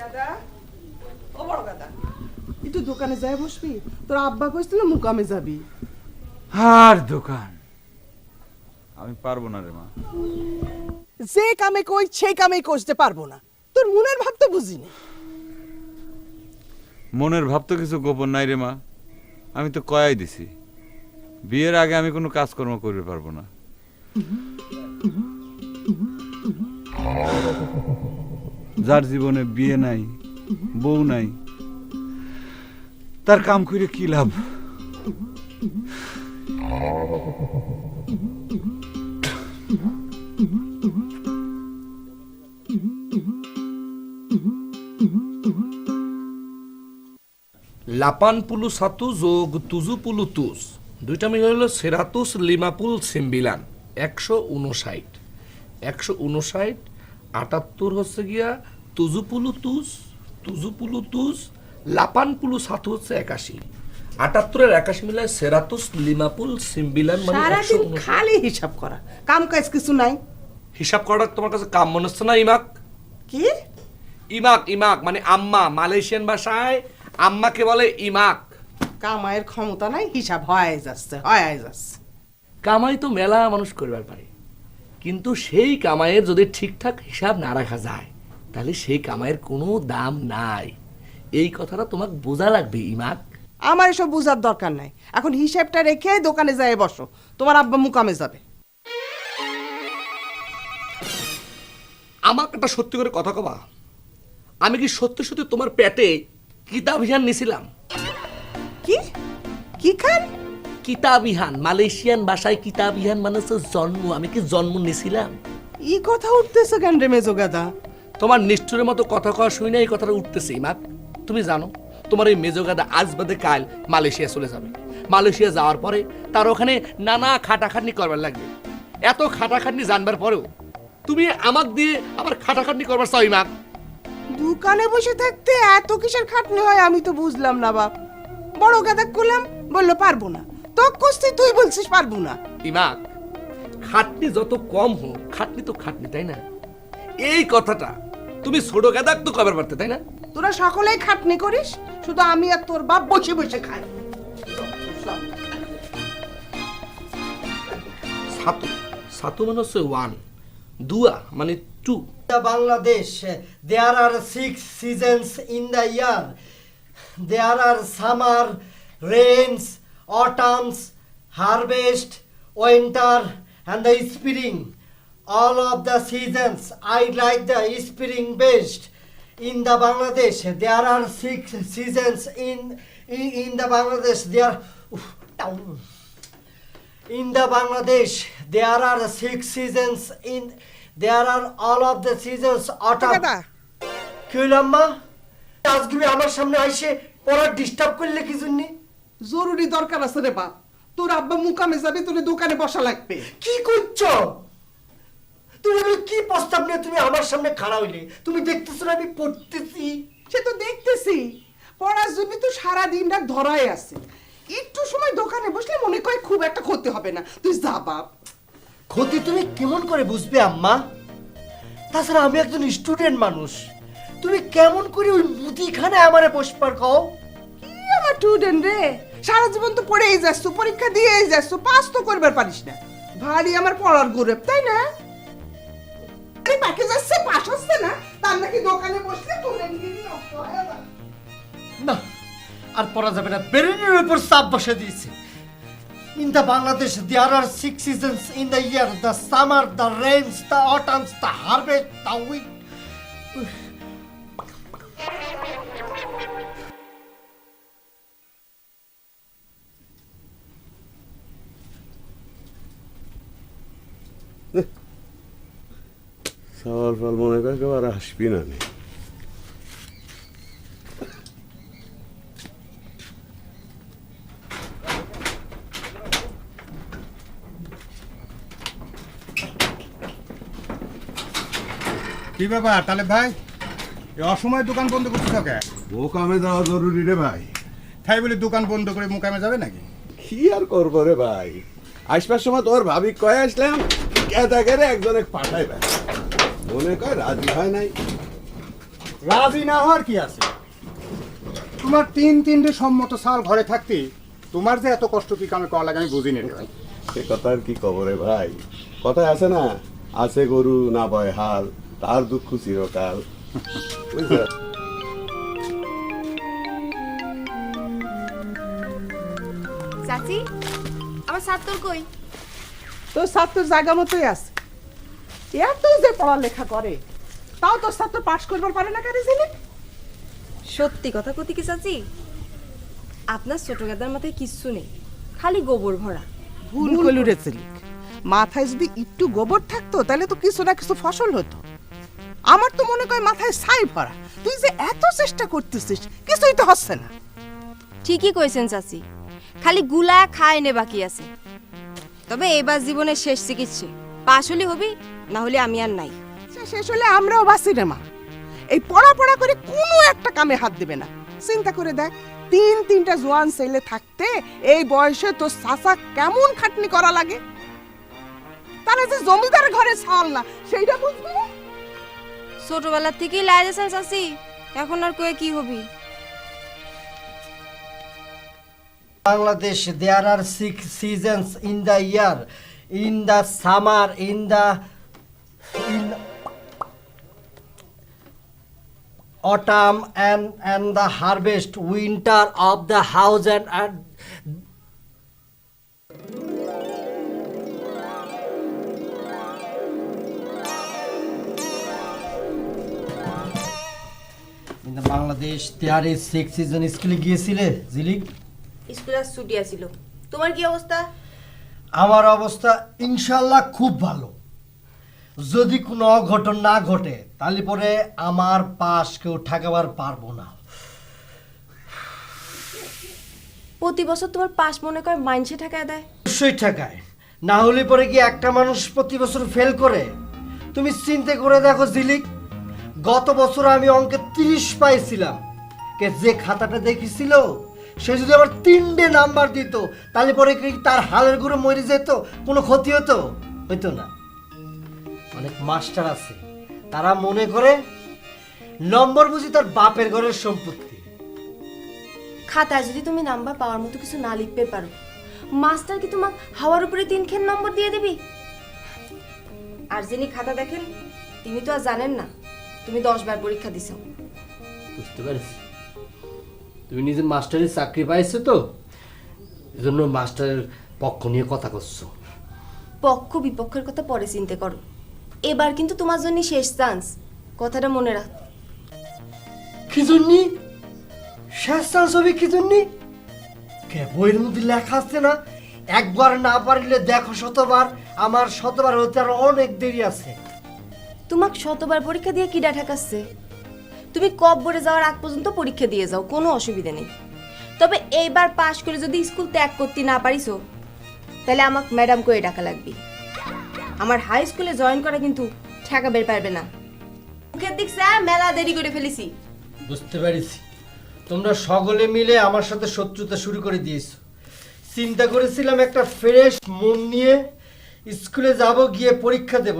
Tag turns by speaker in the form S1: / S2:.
S1: গাদা ও বড় গাদা একটু দোকানে যাই বসবি, তোর আব্বা কইছিল মুকামে যাবি।
S2: আর দোকান আমি পারবো না রে মা।
S1: যে কামে কই সেই কামেই করতে পারবো না, তোর মনের ভাব তো বুঝিনি।
S2: মনের ভাব তো কিছু গোপন নাই রে মা, আমি তো কয়াই দিছি বিয়ের আগে আমি কোনো কাজকর্ম করতে পারবো না। যার জীবনে বিয়ে নাই বউ নাই তার কাম করে কি লাভ?
S3: লাপানপুলু সাতু যোগ তুজু পুলু তুস, দুইটা মিলে হলো সেরাতুস লিমাপুল সিম্বিলান। 159 159 78 হচ্ছে গিয়া তুজুপুলু তুস লাপানপুলু সাতু হচ্ছে 81, 78 আর 81 মিলে সেরাতুস লিমাপুল সিম্বিলান মানে
S1: সারাদিন
S3: 159।
S1: খালি হিসাব করা, কাম কাজ কিছু নাই।
S3: হিসাব করাটা তোমার কাছে কাম মনে হচ্ছে না ইমাক?
S1: কি
S3: ইমাক মানে আম্মা, মালয়েশিয়ান ভাষায় আম্মাকে বলে ইমাক।
S1: কামায়ের ক্ষমতা নাই, হিসাব হয়ে যাচ্ছে।
S3: কামাই তো মেলা মানুষ করবার পারে, কিন্তু সেই কামাইয়ের যদি ঠিকঠাক হিসাব না রাখা যায় তাহলে সেই কামাইয়ের কোনো দাম নাই। এই কথাটা তোমাকে বোঝা লাগবে ইমাক।
S1: আমার এসব বুঝার দরকার নাই, এখন হিসাবটা রেখে দোকানে যায় বসো, তোমার আব্বা মুকামে যাবে।
S3: আমাকে একটা সত্যি করে কথা কবা, আমি কি সত্যি সত্যি তোমার পেটে কিতাবিহান নিছিলাম?
S1: কি কি খান?
S3: কিতাবিহান মালয়েশিয়ান ভাষায় কিতাবিহান মানে হচ্ছে জন্ম। আমি কি জন্ম নিছিলাম?
S1: ই কথা উঠতেছে কেন রে মেজো গাদা?
S3: তোমার নিষ্ঠুরের মতো কথা কওয়া শুই না এই কথাটা উঠতেছে ইমাক। তুমি জানো তোমার এই মেজোগাদা আজ বাদে কাল মালয়েশিয়া চলে যাবে। মালয়েশিয়া যাওয়ার পরে তার ওখানে নানা খাটাখাটনি করবার লাগবে। এত খাটাখাটনি জানবার পরেও তুমি আমাক দিয়ে আবার খাটাখাটনি করবার চাও ইমাক?
S1: দোকানে বসে থাকতে এত কিসের খাটনি হয় আমি তো বুঝলাম না বাপ। বড় গাদা করলাম, বললো পারবো না। তো কস্তি তুই বলছিস পারবো না।
S3: ইমাক, খাটনি যত কম হোক খাটনি তো খাটনি, তাই না? এই কথাটা তুমি ছোট গাদাক তো কবার পারতে, তাই না?
S1: তোরা সকলেই খাটনি করিস, শুধু আমি আর তোর বাপ বসে বসে খাই।
S3: সাতু সাতু মানে হচ্ছে 1, দুয়া মানে 2।
S4: Bangladesh, there are 6 seasons in the year. There are summer, rains, autumns, harvest, winter, and the spring. All of the seasons, I like the spring best. In the Bangladesh, there are 6 seasons in the Bangladesh. In the Bangladesh, there are 6 seasons in. There are all of the seasons autumn.
S1: গাদা
S4: কি হইল আম্মা? আজকে আমার সামনে আইসে পড়া disturb করলে কি জন্য?
S1: জরুরি দরকার আছে রে বাপ, তোর আব্বা মুকামে যাবে, তোর দোকানে বসা লাগবে।
S4: কি করছো তুমি? কি প্রস্তাব নিয়ে তুমি আমার সামনে খাড়া হইলে? তুমি দেখতেছো না আমি পড়তেছি?
S1: সে তো দেখতেছি, পড়ার জন্য তো সারাদিন রাত ধরাই আছে। একটু সময় দোকানে বসলে মনে কয় খুব একটা ক্ষতি হবে না, তুই যা বাপ।
S4: ক্ষতি তুমি কেমন করে বুঝবে আম্মা? তাছাড়া আমি একজন স্টুডেন্ট মানুষ, তুমি কেমন করে ওই মুদিখানায় আমারে বসবার কও?
S1: কি আমার স্টুডেন্ট রে, সারা জীবন তো পড়েই যাচ্ছ, পরীক্ষা দিয়েই যাচ্ছ, পাস তো করবার পারিস না। ভারী আমার পড়ার গৌরব, তাই না? আরে পাকে যাচ্ছে, পাস হচ্ছে না, তার নাকি দোকানে বসলে তোর নষ্ট হয়ে যাবে।
S4: না, আর পড়া যাবে না, ব্রেনের উপর চাপ বসে দিয়েছে। In the Bangladesh, there are 6 seasons in the year: the summer, the rains, the autumns, the harvest, the winter.
S5: সওয়াল ফল মনে করে কেউ আর আসবি না নে।
S6: কি ব্যাপার তাহলে ভাই, এই অসময়ে দোকান বন্ধ করছিস কে?
S5: মোকামে যাওয়া জরুরি রে ভাই।
S6: তাই বলে দোকান বন্ধ করে মুকামে যাবে নাকি?
S5: কি আর করবো রে ভাই, আসবার সময় তোর ভাবি কয়ে আসলাম কেদাগেরে একজনে পাঠাই ভাই, মনে কয় রাজি হয় নাই।
S6: রাজি না হওয়ার কি আছে? তোমার তিনটে সম্মত সাল ঘরে থাকতে তোমার যে এত কষ্ট কি কামে করা লাগে আমি বুঝিনি রে ভাই।
S5: সে কথা আর কি খবরে ভাই, কথায় আছে না, আছে গরু না বয় হাল, তার দুঃখ চিরকাল। বুঝছো?
S7: চাচি আমার ছাত্র কই?
S1: তোর ছাত্র জায়গা মতোই আছে। এত যে পড়ালেখা করে তাও তোর ছাত্র পাশ করবার পারে না কারে জানি।
S7: সত্যি কথা কতি কি চাচি, আপনার ছোট গাদার মাথায় কিচ্ছু নেই, খালি গোবর ভরা।
S1: ভুল কইলু রে ছেলে, মাথায় যদি একটু গোবর থাকতো তাহলে তো কিছু না কিছু ফসল হতো। আমার তো মনে হয় মাথায় ছাই ভরা। তুই যে এত চেষ্টা করতেছিস কিছুই তো হচ্ছে না।
S7: ঠিকই কইছেন চাচি, খালি গুলা খায় নে বাকি আছে। তবে এবার জীবনের শেষ চিকিৎসা, পাশ হলে হবি, না হলে আমি আর নাই।
S1: শেষ হলে আমরাও বাঁচি রে মা। এই পড়া করে কোনো একটা কামে হাত দিবে না। চিন্তা করে দেখ, তিনটা জোয়ান ছেলে থাকতে এই বয়সে তোর চাচা কেমন খাটনি করা লাগে। তারা যে জমিদার ঘরে ছাল না সেইটা বুঝবি না।
S7: ছোটবেলার থেকেই লাই যাচ্ছেন চাচি, এখন আর কয়ে কি হবি?
S4: Bangladesh, there are 6 seasons in the year. In the summer, in autumn and the harvest, winter of the house and in the Bangladesh, there is 6 seasons. স্কুলে গিয়েছিলে জিলিক?
S7: স্কুল আর ছুটি আছিল। তোমার কি অবস্থা?
S4: আমার অবস্থা ইনশাল্লাহ খুব ভালো। যদি কোনো অঘটন না ঘটে তাহলে পরে আমার পাশ কেউ ঠেকাবার পারবো না।
S7: প্রতি বছর তোমার পাশ মনে করে মাইনসে ঠেকায় দেয়।
S4: অবশ্যই ঠেকায়, না হলে পরে কি একটা মানুষ প্রতি বছর ফেল করে? তুমি চিন্তা করে দেখো জিলিক, গত বছর আমি অঙ্কে 30 পাইছিলাম। কে যে খাতাটা দেখেছিল সে যদি আবার 3টে নাম্বার দিত তাহলে পরে কি তার হালের গুঁড়ো মরে যেত? কোনো ক্ষতি হতো? হইতো না। অনেক মাস্টার আছে তারা মনে করে নম্বর বুঝি তার বাপের ঘরের সম্পত্তি।
S7: খাতায় যদি তুমি নাম্বার পাওয়ার মতো কিছু না লিখতে পারো, মাস্টার কি তোমাকে হাওয়ার উপরে 3 খেন নম্বর দিয়ে দিবি? আর যিনি খাতা দেখেন তিনি তো আর জানেন না তুমি 10 বার পরীক্ষা দিছো।
S4: বুঝতে পারছি, তুমি নিজের মাস্টারের চাকরি পাইছো তো এজন্য মাস্টারের পক্ষ নিয়ে কথা করছো।
S7: পক্ষ বিপক্ষের কথা পরে চিন্তা করো, এবার কিন্তু তোমার জন্য শেষ চান্স, কথাটা মনে রাখ।
S4: কি জন্যি শেষ চান্স হবে? কি জন্যি? কে বইয়ের মধ্যে লেখা আছে না, একবার না পারলে দেখো শতবার, আমার শতবার হতে আর অনেক দেরি আছে।
S7: তোমাকে শতবার পরীক্ষা দিয়ে কিডা ঠেকাচ্ছে? তুমি কব্বরে যাওয়ার আগ পর্যন্ত পরীক্ষা দিয়ে যাও, কোনো অসুবিধা নেই। তবে এইবার পাশ করে যদি স্কুল ত্যাগ করতে না পারিছো তাহলে আমাকে ম্যাডাম করে ডাকা লাগবে। আমার হাই স্কুলে জয়েন করা কিন্তু ঠেকাবের পারবে না। মুখের দিক স্যার মেলা দেরি করে ফেলেছি।
S4: বুঝতে পেরেছি, তোমরা সকলে মিলে আমার সাথে শত্রুতা শুরু করে দিয়েছো। চিন্তা করেছিলাম একটা ফ্রেশ মন নিয়ে স্কুলে যাব, গিয়ে পরীক্ষা দেব।